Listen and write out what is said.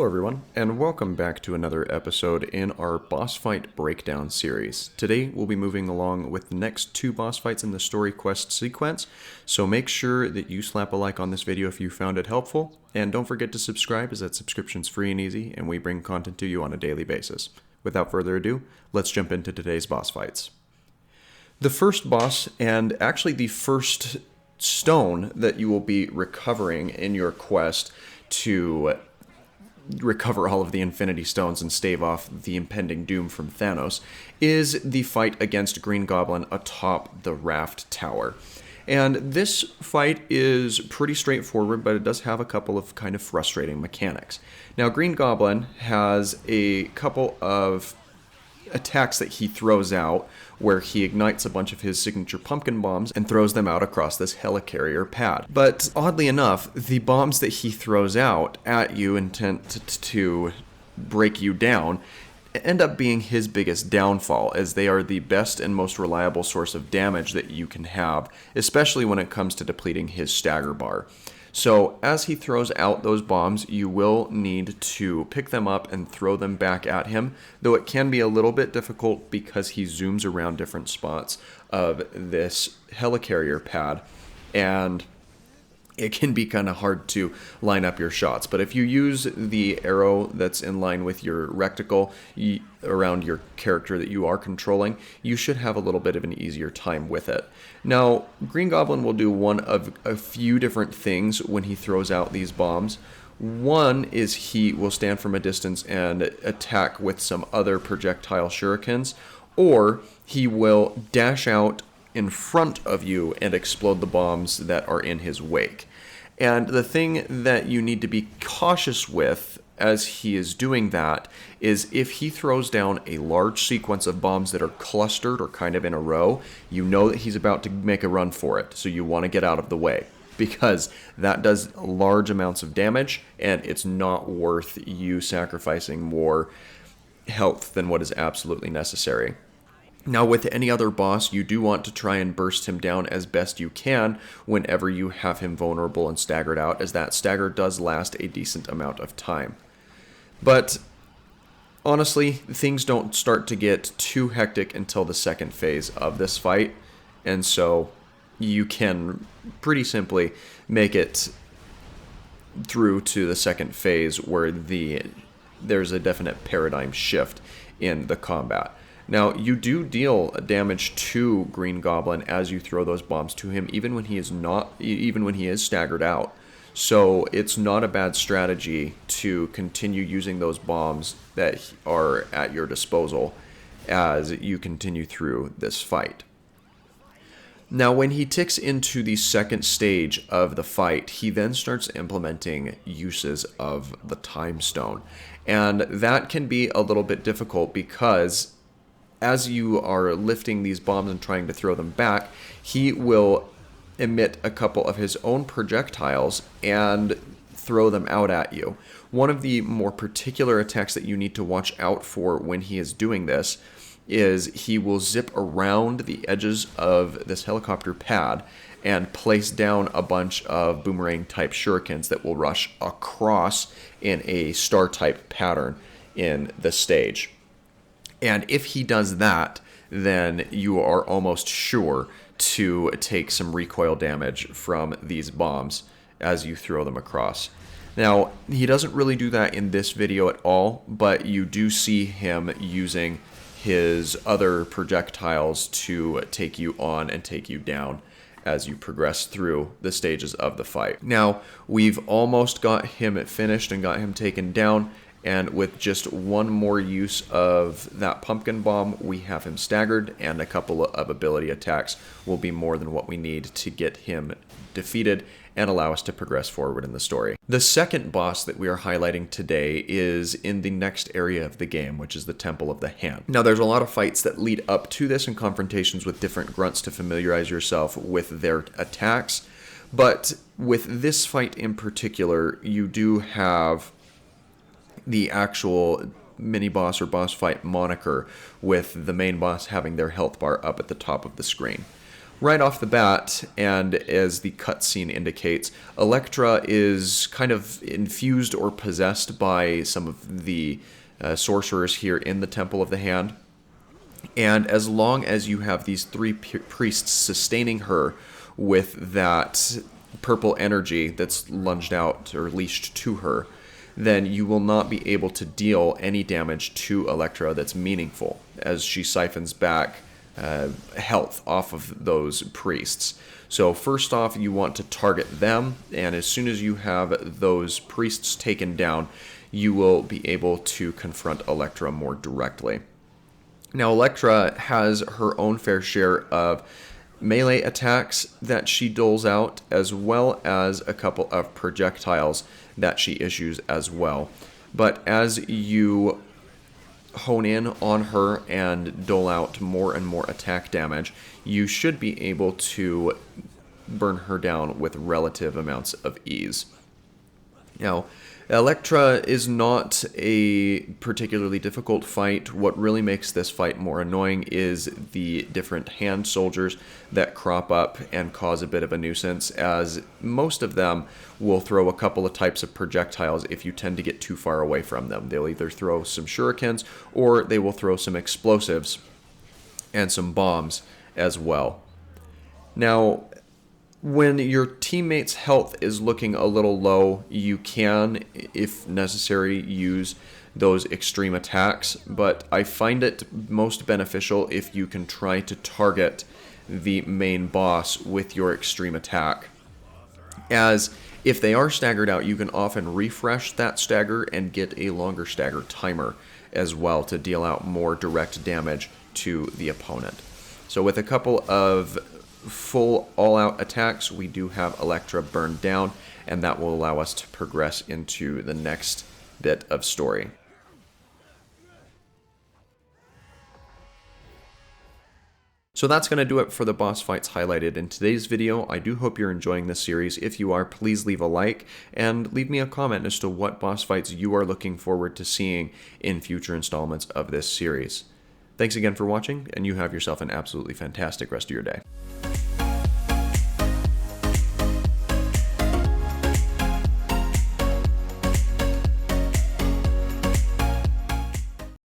Hello everyone, and welcome back to another episode in our boss fight breakdown series. Today we'll be moving along with the next two boss fights in the story quest sequence, so make sure that you slap a like on this video if you found it helpful, and don't forget to subscribe as that subscription's free and easy, and we bring content to you on a daily basis. Without further ado, let's jump into today's boss fights. The first boss, and actually the first stone that you will be recovering in your quest to recover all of the Infinity Stones and stave off the impending doom from Thanos, is the fight against Green Goblin atop the Raft Tower. And this fight is pretty straightforward, but it does have a couple of kind of frustrating mechanics. Now, Green Goblin has a couple of attacks that he throws out where he ignites a bunch of his signature pumpkin bombs and throws them out across this helicarrier pad. But oddly enough, the bombs that he throws out at you intent to break you down end up being his biggest downfall, as they are the best and most reliable source of damage that you can have, especially when it comes to depleting his stagger bar. So as he throws out those bombs, you will need to pick them up and throw them back at him, though it can be a little bit difficult because he zooms around different spots of this helicarrier pad, and it can be kind of hard to line up your shots. But if you use the arrow that's in line with your reticle around your character that you are controlling, you should have a little bit of an easier time with it. Now, Green Goblin will do one of a few different things when he throws out these bombs. One is he will stand from a distance and attack with some other projectile shurikens, or he will dash out in front of you and explode the bombs that are in his wake. And the thing that you need to be cautious with as he is doing that is if he throws down a large sequence of bombs that are clustered or kind of in a row, you know that he's about to make a run for it, so you want to get out of the way, because that does large amounts of damage and it's not worth you sacrificing more health than what is absolutely necessary. Now, with any other boss, you do want to try and burst him down as best you can whenever you have him vulnerable and staggered out, as that stagger does last a decent amount of time. But honestly, things don't start to get too hectic until the second phase of this fight, and so you can pretty simply make it through to the second phase where there's a definite paradigm shift in the combat. Now, you do deal damage to Green Goblin as you throw those bombs to him, even when he is staggered out. So it's not a bad strategy to continue using those bombs that are at your disposal as you continue through this fight. Now, when he ticks into the second stage of the fight, he then starts implementing uses of the Time Stone. And that can be a little bit difficult because as you are lifting these bombs and trying to throw them back, he will emit a couple of his own projectiles and throw them out at you. One of the more particular attacks that you need to watch out for when he is doing this is he will zip around the edges of this helicopter pad and place down a bunch of boomerang-type shurikens that will rush across in a star-type pattern in the stage. And if he does that, then you are almost sure to take some recoil damage from these bombs as you throw them across. Now, he doesn't really do that in this video at all, but you do see him using his other projectiles to take you on and take you down as you progress through the stages of the fight. Now, we've almost got him finished and got him taken down, and with just one more use of that pumpkin bomb, we have him staggered, and a couple of ability attacks will be more than what we need to get him defeated and allow us to progress forward in the story. The second boss that we are highlighting today is in the next area of the game, which is the Temple of the Hand. Now, there's a lot of fights that lead up to this and confrontations with different grunts to familiarize yourself with their attacks, but with this fight in particular, you do have the actual mini-boss or boss fight moniker, with the main boss having their health bar up at the top of the screen. Right off the bat, and as the cutscene indicates, Elektra is kind of infused or possessed by some of the sorcerers here in the Temple of the Hand. And as long as you have these three priests sustaining her with that purple energy that's lunged out or leashed to her, then you will not be able to deal any damage to Elektra that's meaningful, as she siphons back health off of those priests. So first off, you want to target them, and as soon as you have those priests taken down, you will be able to confront Elektra more directly. Now, Elektra has her own fair share of melee attacks that she doles out, as well as a couple of projectiles that she issues as well. But as you hone in on her and dole out more and more attack damage, you should be able to burn her down with relative amounts of ease. Now, Elektra is not a particularly difficult fight. What really makes this fight more annoying is the different hand soldiers that crop up and cause a bit of a nuisance, as most of them will throw a couple of types of projectiles if you tend to get too far away from them. They'll either throw some shurikens or they will throw some explosives and some bombs as well. Now, when your teammate's health is looking a little low, you can, if necessary, use those extreme attacks, but I find it most beneficial if you can try to target the main boss with your extreme attack, as if they are staggered out, you can often refresh that stagger and get a longer stagger timer as well to deal out more direct damage to the opponent. So with a couple of full all-out attacks, we do have Elektra burned down, and that will allow us to progress into the next bit of story. So that's going to do it for the boss fights highlighted in today's video. I do hope you're enjoying this series. If you are, please leave a like and leave me a comment as to what boss fights you are looking forward to seeing in future installments of this series. Thanks again for watching, and you have yourself an absolutely fantastic rest of your day.